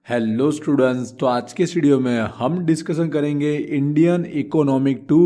Hello students, तो आज के इस वीडियो में हम डिस्कशन करेंगे इंडियन इकोनॉमिक टू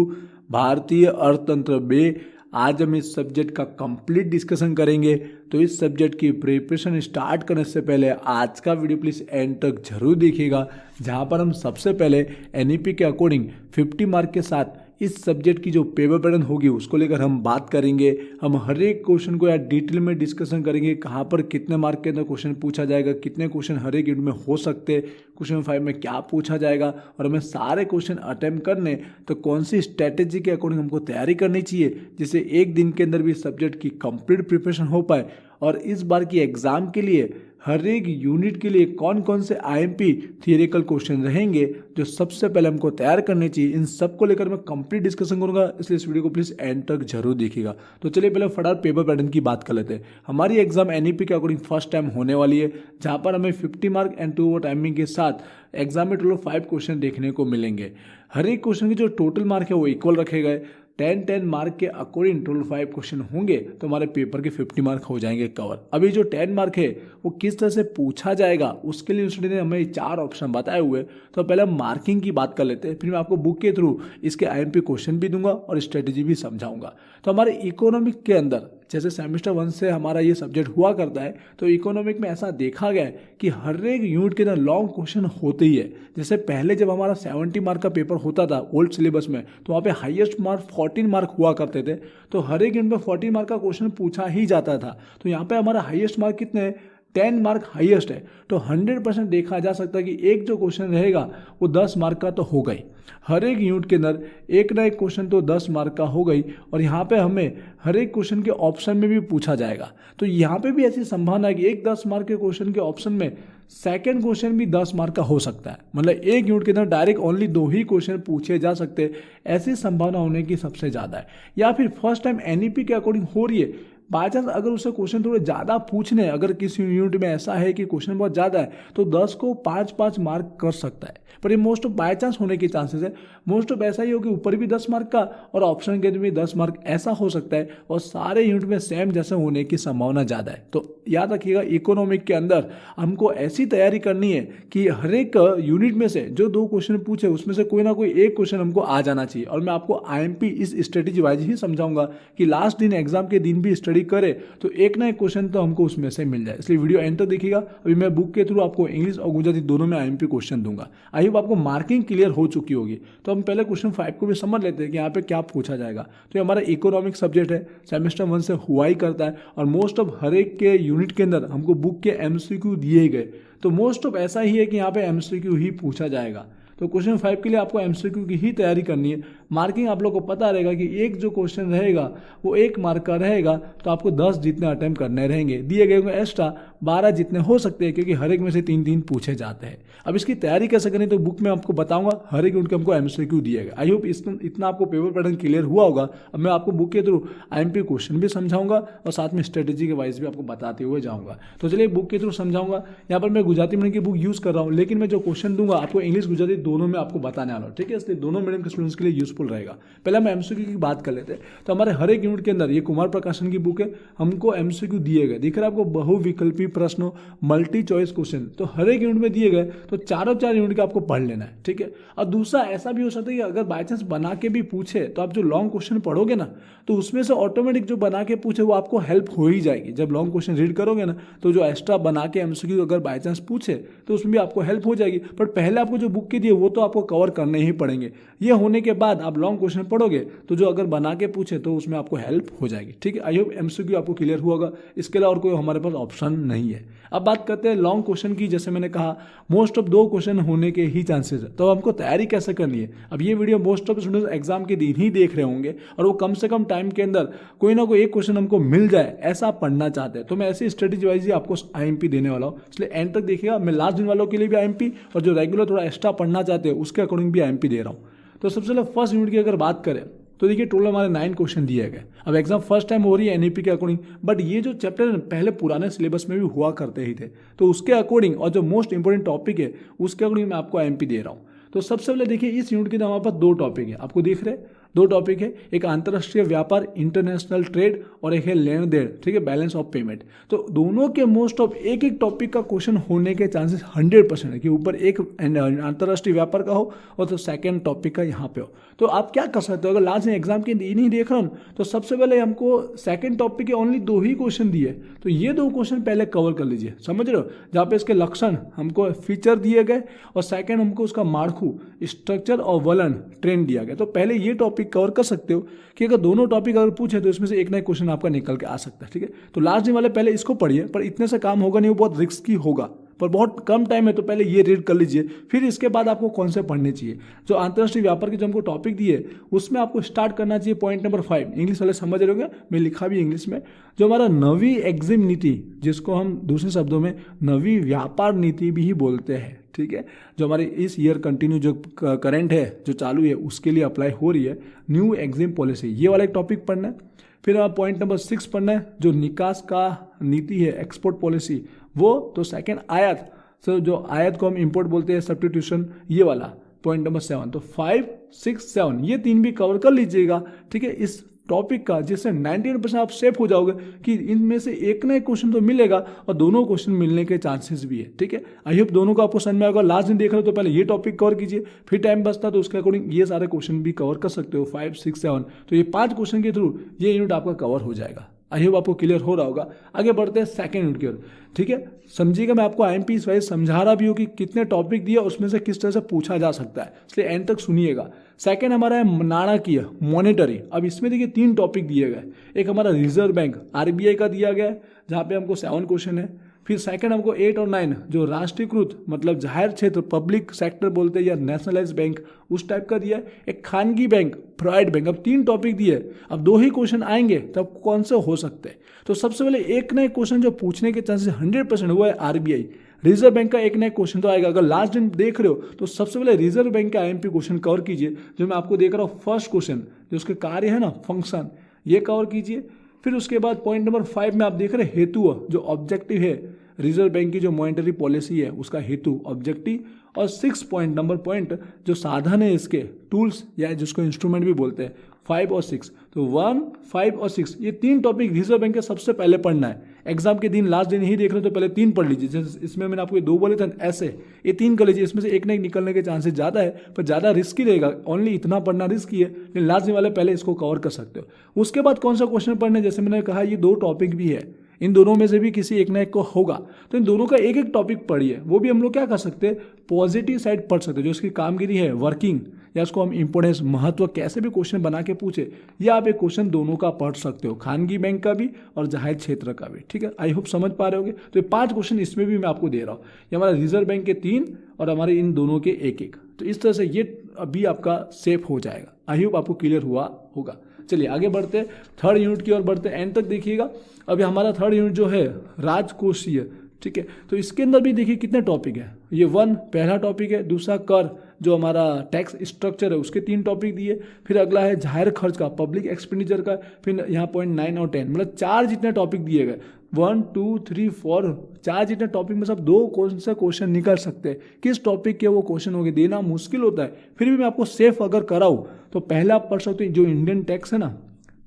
भारतीय अर्थतंत्र बे। आज हम इस सब्जेक्ट का कंप्लीट डिस्कशन करेंगे। तो इस सब्जेक्ट की प्रिपरेशन स्टार्ट करने से पहले आज का वीडियो प्लीज़ एंड तक जरूर देखिएगा, जहां पर हम सबसे पहले एनईपी के अकॉर्डिंग 50 मार्क के साथ इस सब्जेक्ट की जो पेपर पैटर्न होगी उसको लेकर हम बात करेंगे। हम हर एक क्वेश्चन को यार डिटेल में डिस्कशन करेंगे, कहाँ पर कितने मार्क के अंदर क्वेश्चन पूछा जाएगा, कितने क्वेश्चन हर एक यूनिट में हो सकते हैं, क्वेश्चन 5 में क्या पूछा जाएगा, और हमें सारे क्वेश्चन अटेम्प्ट करने तो कौन सी स्ट्रैटेजी के अकॉर्डिंग हमको तैयारी करनी चाहिए, जिससे एक दिन के अंदर भी सब्जेक्ट की कंप्लीट प्रिपरेशन हो पाए। और इस बार की एग्जाम के लिए हर एक यूनिट के लिए कौन कौन से आईएमपी थियरिकल क्वेश्चन रहेंगे जो सबसे पहले हमको तैयार करने चाहिए, इन सब को लेकर मैं कंप्लीट डिस्कशन करूंगा। इसलिए इस वीडियो को प्लीज एंड तक जरूर देखिएगा। तो चलिए पहले फटाफट पेपर पैटर्न की बात कर लेते हैं। हमारी एग्जाम एनईपी के अकॉर्डिंग फर्स्ट टाइम होने वाली है, जहां पर हमें 50 मार्क एंड 2 टाइमिंग के साथ एग्जाम में टोटल 5 क्वेश्चन देखने को मिलेंगे। हर एक क्वेश्चन के जो टोटल मार्क है वो इक्वल रखे गए। 10 मार्क के अकॉर्डिंग टोटल 5 क्वेश्चन होंगे तो हमारे पेपर के 50 मार्क हो जाएंगे कवर। अभी जो 10 मार्क है वो किस तरह से पूछा जाएगा उसके लिए स्टूडेंट ने हमें 4 ऑप्शन बताए हुए। तो पहले हम मार्किंग की बात कर लेते हैं, फिर मैं आपको बुक के थ्रू इसके आईएमपी क्वेश्चन भी दूंगा और स्ट्रेटेजी भी समझाऊंगा। तो हमारे इकोनॉमिक के अंदर जैसे सेमेस्टर 1 से हमारा ये सब्जेक्ट हुआ करता है, तो इकोनॉमिक में ऐसा देखा गया है कि हर एक यूनिट के अंदर लॉन्ग क्वेश्चन होते ही है। जैसे पहले जब हमारा 70 मार्क का पेपर होता था ओल्ड सिलेबस में, तो वहाँ पे हाईएस्ट मार्क 14 मार्क हुआ करते थे। तो हर एक यूनिट में 14 मार्क का क्वेश्चन पूछा ही जाता था। तो यहाँ पे हमारा हाईएस्ट मार्क कितने हैं? 10 मार्क हाईएस्ट है। तो 100% देखा जा सकता है कि एक जो क्वेश्चन रहेगा वो 10 मार्क का तो हो गई। हर एक यूनिट के अंदर एक ना एक क्वेश्चन तो 10 मार्क का हो गई, और यहाँ पे हमें हर एक क्वेश्चन के ऑप्शन में भी पूछा जाएगा। तो यहाँ पे भी ऐसी संभावना है कि एक 10 मार्क के क्वेश्चन के ऑप्शन में सेकंड क्वेश्चन भी 10 मार्क का हो सकता है। मतलब एक यूनिट के अंदर डायरेक्ट ओनली 2 ही क्वेश्चन पूछे जा सकते हैं, ऐसी संभावना होने की सबसे ज़्यादा है। या फिर फर्स्ट टाइम एनईपी के अकॉर्डिंग हो रही है, बाई चांस अगर उसे क्वेश्चन थोड़े ज़्यादा पूछने, अगर किसी यूनिट में ऐसा है कि क्वेश्चन बहुत ज़्यादा है तो 10 को 5-5 मार्क कर सकता है। पर ये मोस्ट ऑफ बाई चांस होने के चांसेस है। मोस्ट ऑफ ऐसा ही हो कि ऊपर भी 10 मार्क का और ऑप्शन के भी 10 मार्क ऐसा हो सकता है, और सारे यूनिट में सेम जैसे होने की संभावना ज़्यादा है। तो याद रखिएगा, इकोनॉमिक के अंदर हमको ऐसी तैयारी करनी है कि हर एक यूनिट में से जो 2 क्वेश्चन पूछे उसमें से कोई ना कोई एक क्वेश्चन हमको आ जाना चाहिए। और मैं आपको आईएमपी इस स्ट्रेटेजी वाइज ही समझाऊंगा कि लास्ट दिन एग्जाम के दिन भी स्टडी करे तो एक ना एक क्वेश्चन तो हमको उसमें से मिल जाए। इसलिए वीडियो एंड तक देखिएगा। अभी मैं बुक के थ्रू आपको इंग्लिश और गुजराती दोनों में आईएमपी क्वेश्चन दूंगा। आई होप आपको मार्किंग क्लियर हो चुकी होगी। तो हम पहले क्वेश्चन 5 को भी समझ लेते हैं कि यहाँ पे क्या पूछा जाएगा। तो ये हमारा इकोनॉमिक सब्जेक्ट है, सेमेस्टर 1 से हुआ ही करता है, और मोस्ट ऑफ हर एक के यूनिट के अंदर हमको बुक के एमसीक्यू दिए गए। तो मोस्ट ऑफ ऐसा ही है कि यहाँ पे एमसीक्यू ही पूछा जाएगा। तो क्वेश्चन 5 के लिए आपको एमसीक्यू की ही तैयारी करनी है। मार्किंग आप लोग को पता रहेगा कि एक जो क्वेश्चन रहेगा वो 1 मार्क का रहेगा, तो आपको 10 जितने अटेम्प्ट करने रहेंगे। दिए गए एक्स्ट्रा 12 जितने हो सकते हैं, क्योंकि हर एक में से 3-3 पूछे जाते हैं। अब इसकी तैयारी कैसे करनी तो बुक में आपको बताऊंगा, हर एक यूनिट के हमको एमसीक्यू दिएगा। आई होप इतना आपको पेपर पैटर्न क्लियर हुआ होगा। अब मैं आपको बुक के थ्रू आईएमपी क्वेश्चन भी समझाऊंगा और साथ में स्ट्रेटेजी के वाइज भी आपको बताते हुए जाऊंगा। तो चलिए बुक के थ्रू समझाऊंगा। यहाँ पर मैं गुजराती मीडियम की बुक यूज कर रहा हूँ, लेकिन मैं जो क्वेश्चन दूंगा आपको इंग्लिश गुजराती दोनों में आपको बताने वाला हूँ, ठीक है। इसलिए दोनों मीडियम के स्टूडेंट्स के लिए यूजफुल रहेगा। पहले हम एमसीक्यू की बात कर लेते हैं। तो हमारे हर एक यूनिट के अंदर ये कुमार प्रकाशन की बुक है, हमको एमसीक्यू दिए गए। दिख रहा है आपको, बहुविकल्पी प्रश्नों, मल्टी चॉइस क्वेश्चन, तो हर एक यूनिट में दिए गए। तो चारों 4 यूनिट का आपको पढ़ लेना है, ठीक है। और दूसरा ऐसा भी हो सकता है कि अगर बाई चांस बना के भी पूछे तो आप जो लॉन्ग क्वेश्चन पढ़ोगे ना, तो उसमें से ऑटोमेटिक जो बना के पूछे वो आपको हेल्प हो ही जाएगी। जब लॉन्ग क्वेश्चन रीड करोगे ना, तो जो एक्स्ट्रा बना के एमसीक्यू अगर बाई चांस पूछे तो उसमें भी आपको हेल्प हो जाएगी। पर पहले आपको जो बुक के दिए वो तो आपको कवर करने ही पड़ेंगे। ये होने के बाद आप लॉन्ग क्वेश्चन पढ़ोगे तो जो अगर बना के पूछे तो उसमें आपको हेल्प हो जाएगी, ठीक है। आई होप एमसीक्यू आपको क्लियर हुआ होगा। इसके अलावा और कोई हमारे पास ऑप्शन नहीं है। अब बात करते हैं लॉन्ग क्वेश्चन की। जैसे मैंने कहा मोस्ट ऑफ 2 क्वेश्चन होने के ही चांसेस है। तो हमको तैयारी कैसे करनी है? अब ये video most of students exam के दिन ही देख रहे होंगे, और वो कम से कम टाइम के अंदर कोई ना कोई एक क्वेश्चन हमको मिल जाए ऐसा पढ़ना चाहते हैं। तो मैं ऐसी स्ट्रेटेजी वाइज ही आपको आईएमपी देने वाला हूँ, इसलिए एंड तक देखिएगा। मैं लास्ट दिन वालों के लिए भी आईएमपी और जो रेगुलर थोड़ा एक्स्ट्रा पढ़ना चाहते हैं उसके अकॉर्डिंग भी आईएमपी दे रहा हूँ। तो सबसे पहले फर्स्ट यूनिट की अगर बात करें तो देखिए टोटल हमारे 9 क्वेश्चन दिए गए। अब एग्जाम फर्स्ट टाइम हो रही है एनईपी के अकॉर्डिंग, बट ये जो चैप्टर पहले पुराने सिलेबस में भी हुआ करते ही थे, तो उसके अकॉर्डिंग और जो मोस्ट इंपोर्टेंट टॉपिक है उसके अकॉर्डिंग मैं आपको आईएमपी दे रहा हूँ। तो सबसे पहले देखिए इस यूनिट के अंदर हमारे पास 2 टॉपिक है, आपको दिख रहे हैं। दो टॉपिक है, एक अंतर्राष्ट्रीय व्यापार इंटरनेशनल ट्रेड और एक है लेन देन, ठीक है, बैलेंस ऑफ पेमेंट। तो दोनों के मोस्ट ऑफ एक एक टॉपिक का क्वेश्चन होने के चांसेस 100% है कि ऊपर एक अंतर्राष्ट्रीय व्यापार का हो और तो सेकंड टॉपिक का यहाँ पे हो। तो आप क्या कर सकते हो, अगर लास्ट एग्जाम के नहीं देख रहा हूँ तो सबसे पहले हमको सेकंड टॉपिक के ओनली 2 ही क्वेश्चन दिए, तो ये 2 क्वेश्चन पहले कवर कर लीजिए, समझ रहे हो, जहाँ पे इसके लक्षण हमको फीचर दिए गए और सेकंड हमको उसका मार्खू स्ट्रक्चर और वलन ट्रेंड दिया गया। तो पहले ये टॉपिक कवर कर सकते हो कि अगर दोनों टॉपिक अगर पूछे तो इसमें से एक ना एक क्वेश्चन आपका निकल के आ सकता है, ठीक है। तो लास्ट दिन वाले पहले इसको पढ़िए, पर इतने से काम होगा नहीं, वो बहुत रिस्की होगा, पर बहुत कम टाइम है, तो पहले ये रीड कर लीजिए, फिर इसके बाद आपको कौन से पढ़ने चाहिए। जो अंतर्राष्ट्रीय व्यापार के जो हमको टॉपिक दिए उसमें आपको स्टार्ट करना चाहिए पॉइंट नंबर 5, इंग्लिश वाले समझ रहे होंगे, मैं लिखा भी इंग्लिश में, जो हमारा नवी एग्जिम नीति, जिसको हम दूसरे शब्दों में नवी व्यापार नीति भी ही बोलते हैं, ठीक है, जो हमारे इस ईयर कंटिन्यू जो करंट है जो चालू है उसके लिए अप्लाई हो रही है, न्यू एग्जिम पॉलिसी, ये वाला एक टॉपिक पढ़ना है। फिर पॉइंट नंबर 6 पढ़ना है, जो निकास का नीति है, एक्सपोर्ट पॉलिसी वो, तो सेकंड आयात, सो जो आयात को हम इंपोर्ट बोलते हैं, सब्स्टिट्यूशन, ये वाला पॉइंट नंबर 7। तो 5, 6, 7 ये 3 भी कवर कर लीजिएगा, ठीक है, इस टॉपिक का, जिससे 99% आप सेफ हो जाओगे कि इनमें से एक ना एक क्वेश्चन तो मिलेगा और दोनों क्वेश्चन मिलने के चांसेस भी है, ठीक है। आई होप दोनों का आपको समझ में आएगा। लास्ट दिन देख रहे हो तो पहले ये टॉपिक कवर कीजिए, फिर टाइम बचता तो उसके अकॉर्डिंग ये सारे क्वेश्चन भी कवर कर सकते हो, 5, 6, 7। तो ये 5 क्वेश्चन के थ्रू ये यूनिट आपका कवर हो जाएगा। आई होप आपको क्लियर हो रहा होगा। आगे बढ़ते हैं सेकंड यूनिट की ओर, ठीक है। समझिएगा, मैं आपको IMP वाइज समझा रहा भी हूँ कि कितने टॉपिक दिए उसमें से किस तरह से पूछा जा सकता है, इसलिए एंड तक सुनिएगा। सेकंड हमारा है नाणकीय, मॉनेटरी। अब इसमें देखिए 3 टॉपिक दिए गए, एक हमारा रिजर्व बैंक RBI का दिया गया है जहाँ पे हमको 7 क्वेश्चन है। फिर सेकंड हमको 8 और 9 जो राष्ट्रीयकृत मतलब जाहिर क्षेत्र पब्लिक सेक्टर बोलते हैं या नेशनलाइज बैंक उस टाइप का दिया है। एक खानगी बैंक, प्राइवेट बैंक। अब 3 टॉपिक दिए, अब 2 ही क्वेश्चन आएंगे तब कौन से हो सकते हैं। तो सबसे पहले एक ना एक क्वेश्चन जो पूछने के चांसेस 100% हुआ है RBI, रिजर्व बैंक का एक ना एक क्वेश्चन तो आएगा। अगर लास्ट दिन देख रहे हो तो सबसे पहले रिजर्व बैंक का IMP क्वेश्चन कवर कीजिए, जो मैं आपको देख रहा हूँ फर्स्ट क्वेश्चन, जो उसके कार्य है ना फंक्शन, ये कवर कीजिए। फिर उसके बाद पॉइंट नंबर 5 में आप देख रहे हैं हेतु, जो ऑब्जेक्टिव है रिजर्व बैंक की जो मॉनेटरी पॉलिसी है उसका हेतु ऑब्जेक्टिव। और 6 पॉइंट जो साधन है इसके टूल्स या जिसको इंस्ट्रूमेंट भी बोलते हैं, 5 और 6। तो 1, 5 और 6 ये 3 टॉपिक रिजर्व बैंक के सबसे पहले पढ़ना है। एग्जाम के दिन लास्ट दिन ही देख रहे हो तो पहले 3 पढ़ लीजिए। जैसे इसमें मैंने आपको 2 बोले थे ऐसे, ये 3 कर लीजिए। इसमें से एक ना एक निकलने के चांसेस ज़्यादा है, पर ज़्यादा रिस्की रहेगा, ओनली इतना पढ़ना रिस्की है, लेकिन लास्ट दिन वाले पहले इसको कवर कर सकते हो। उसके बाद कौन सा क्वेश्चन पढ़ना है, जैसे मैंने कहा ये 2 टॉपिक भी है, इन दोनों में से भी किसी एक ना एक को होगा, तो इन दोनों का एक एक टॉपिक पढ़िए। वो भी हम लोग क्या कर सकते हैं, पॉजिटिव साइड पढ़ सकते हैं, जो इसकी कामगिरी है वर्किंग या उसको हम इंपोर्टेंस महत्व कैसे भी क्वेश्चन बना के पूछे, या आप एक क्वेश्चन दोनों का पढ़ सकते हो, खानगी बैंक का भी और जाहिर क्षेत्र का भी, ठीक है। आई होप समझ पा रहे होगे। तो ये 5 क्वेश्चन इसमें भी मैं आपको दे रहा हूँ, ये हमारा रिजर्व बैंक के 3 और हमारे इन दोनों के एक। तो इस तरह से ये अभी आपका सेफ हो जाएगा। आई होप आपको क्लियर हुआ होगा। चलिए आगे बढ़ते हैं, थर्ड यूनिट की ओर बढ़ते हैं, एंड तक देखिएगा। अभी हमारा थर्ड यूनिट जो है राजकोषीय, ठीक है। तो इसके अंदर भी देखिए कितने टॉपिक है, ये 1 पहला टॉपिक है, दूसरा कर जो हमारा टैक्स स्ट्रक्चर है उसके 3 टॉपिक दिए, फिर अगला है जाहिर खर्च का पब्लिक एक्सपेंडिचर का, फिर यहाँ पॉइंट 9 और 10, मतलब 4 जितने टॉपिक दिए गए, 1, 2, 3, 4, 4 जितने टॉपिक में सब 2 कौन से क्वेश्चन निकल सकते हैं, किस टॉपिक के वो क्वेश्चन होंगे, देना मुश्किल होता है। फिर भी मैं आपको सेफ अगर कराऊँ तो पहले आप पढ़ सकते हो जो इंडियन टैक्स है ना,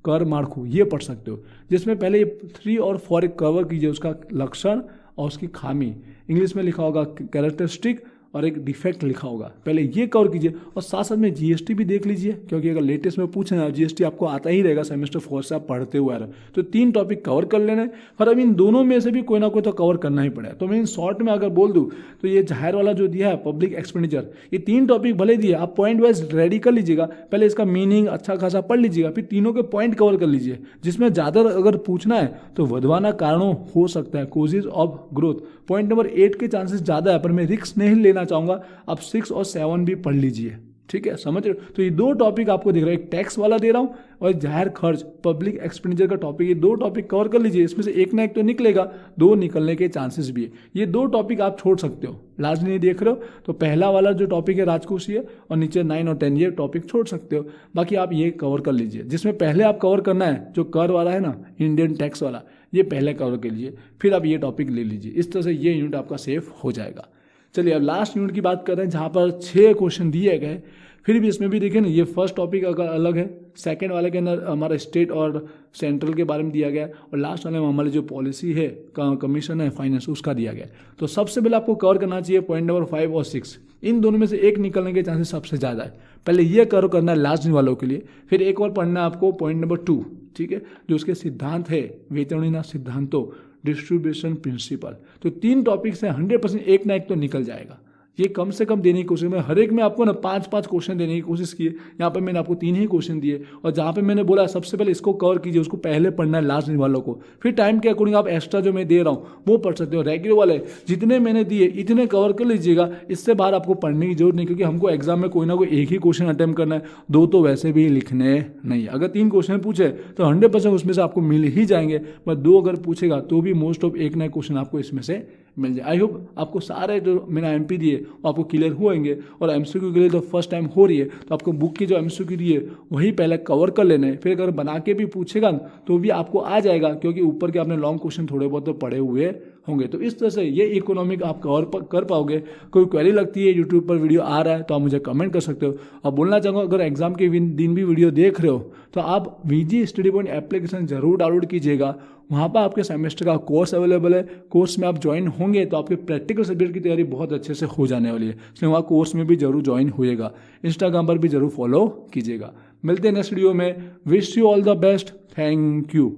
कर मार्खू, ये पढ़ सकते हो, जिसमें पहले 3 और 4 कवर कीजिए, उसका लक्षण और उसकी खामी, इंग्लिश में लिखा होगा कैरेक्टरिस्टिक और एक डिफेक्ट लिखा होगा, पहले ये कवर कीजिए। और साथ साथ में GST भी देख लीजिए, क्योंकि अगर लेटेस्ट में पूछे ना GST आपको आता ही रहेगा सेमेस्टर 4 से आप पढ़ते हुए आ रहे हो। तो 3 टॉपिक कवर कर लेने, पर अब इन दोनों में से भी कोई ना कोई तो कवर करना ही पड़ेगा। तो मैं इन शॉर्ट में अगर बोल दूँ तो ये जाहिर वाला जो दिया है पब्लिक एक्सपेंडिचर, ये 3 टॉपिक भले दिए, आप पॉइंट वाइज रेडी कर लीजिएगा, पहले इसका मीनिंग अच्छा खासा पढ़ लीजिएगा, फिर तीनों के पॉइंट कवर कर लीजिए। जिसमें ज़्यादा अगर पूछना है तो वधवाना कारणों हो सकता है, causes of growth, point number 8 के चांसेस ज़्यादा है, पर मैं रिस्क नहीं लेना चाहूँगा। आप 6 और 7 भी पढ़ लीजिए, ठीक है, समझ रहे हो। तो ये 2 टॉपिक आपको दिख रहा है, एक टैक्स वाला दे रहा हूँ और जाहिर खर्च पब्लिक एक्सपेंडिचर का टॉपिक, ये 2 टॉपिक कवर कर लीजिए। इसमें से एक ना एक तो निकलेगा, 2 निकलने के चांसेस भी है। ये 2 टॉपिक आप छोड़ सकते हो, लास्ट नहीं देख रहे हो तो पहला वाला जो टॉपिक है राजकोषीय और नीचे 9 और 10 ये टॉपिक छोड़ सकते हो, बाकी आप ये कवर कर लीजिए। जिसमें पहले आप कवर करना है जो कर वाला है ना, इंडियन टैक्स वाला, ये पहले कवर कर लीजिए, फिर आप ये टॉपिक ले लीजिए। इस तरह से ये यूनिट आपका सेफ हो जाएगा। चलिए अब लास्ट यूनिट की बात कर रहे हैं, जहाँ पर 6 क्वेश्चन दिए गए, फिर भी इसमें भी देखिए ना, ये फर्स्ट टॉपिक अगर अलग है, सेकंड वाले के अंदर हमारा स्टेट और सेंट्रल के बारे में दिया गया है, और लास्ट वाले में हमारी जो पॉलिसी है, कमीशन है फाइनेंस, उसका दिया गया है। तो सबसे पहले आपको कवर करना चाहिए पॉइंट नंबर 5 और 6, इन दोनों में से एक निकलने के चांसेस सबसे ज़्यादा है। पहले ये कवर करना है लास्ट दिन वालों के लिए, फिर एक और पढ़ना है आपको पॉइंट नंबर 2, ठीक है, जो उसके सिद्धांत है, वेतनहीन सिद्धांतों, डिस्ट्रीब्यूशन प्रिंसिपल। तो 3 टॉपिक से 100% एक ना एक तो निकल जाएगा। ये कम से कम देने की कोशिश, मैं हर एक में आपको ना 5-5 क्वेश्चन देने की कोशिश की है। यहाँ पे मैंने आपको 3 ही क्वेश्चन दिए, और जहाँ पे मैंने बोला सबसे पहले इसको कवर कीजिए, उसको पहले पढ़ना है लास्ट दिन वालों को, फिर टाइम के अकॉर्डिंग आप एक्स्ट्रा जो मैं दे रहा हूँ वो पढ़ सकते हो। रेगुलर वाले जितने मैंने दिए इतने कवर कर लीजिएगा, इससे बाहर आपको पढ़ने की जरूरत नहीं, क्योंकि हमको एग्जाम में कोई ना कोई एक ही क्वेश्चन अटेम्प्ट करना है, 2 तो वैसे भी लिखने नहीं। अगर 3 क्वेश्चन पूछे तो 100% उसमें से आपको मिल ही जाएंगे, पर 2 अगर पूछेगा तो भी मोस्ट ऑफ एक ना एक क्वेश्चन आपको इसमें से मिल जाए। आई होप आपको सारे जो मैंने एमपी दिए वो आपको क्लियर होंगे, और एमसीक्यू के लिए तो फर्स्ट टाइम हो रही है तो आपको बुक की जो एमसीक्यू दी है वही पहले कवर कर लेना है, फिर अगर बना के भी पूछेगा तो भी आपको आ जाएगा, क्योंकि ऊपर के आपने लॉन्ग क्वेश्चन थोड़े बहुत तो पढ़े हुए होंगे। तो इस तरह से ये इकोनॉमिक आप कवर कर पाओगे। कोई क्वेरी लगती है, यूट्यूब पर वीडियो आ रहा है तो आप मुझे कमेंट कर सकते हो। और बोलना चाहूँगा, अगर एग्जाम के दिन भी वीडियो देख रहे हो तो आप वीजी स्टडी पॉइंट एप्लीकेशन जरूर डाउनलोड कीजिएगा। वहाँ पर आपके सेमेस्टर का कोर्स अवेलेबल है, कोर्स में आप ज्वाइन होंगे तो आपके प्रैक्टिकल सब्जेक्ट की तैयारी बहुत अच्छे से हो जाने वाली है, इसलिए वहाँ कोर्स में भी जरूर ज्वाइन होइएगा। इंस्टाग्राम पर भी जरूर फॉलो कीजिएगा। मिलते हैं नेक्स्ट वीडियो में। Wish you all the best. Thank you.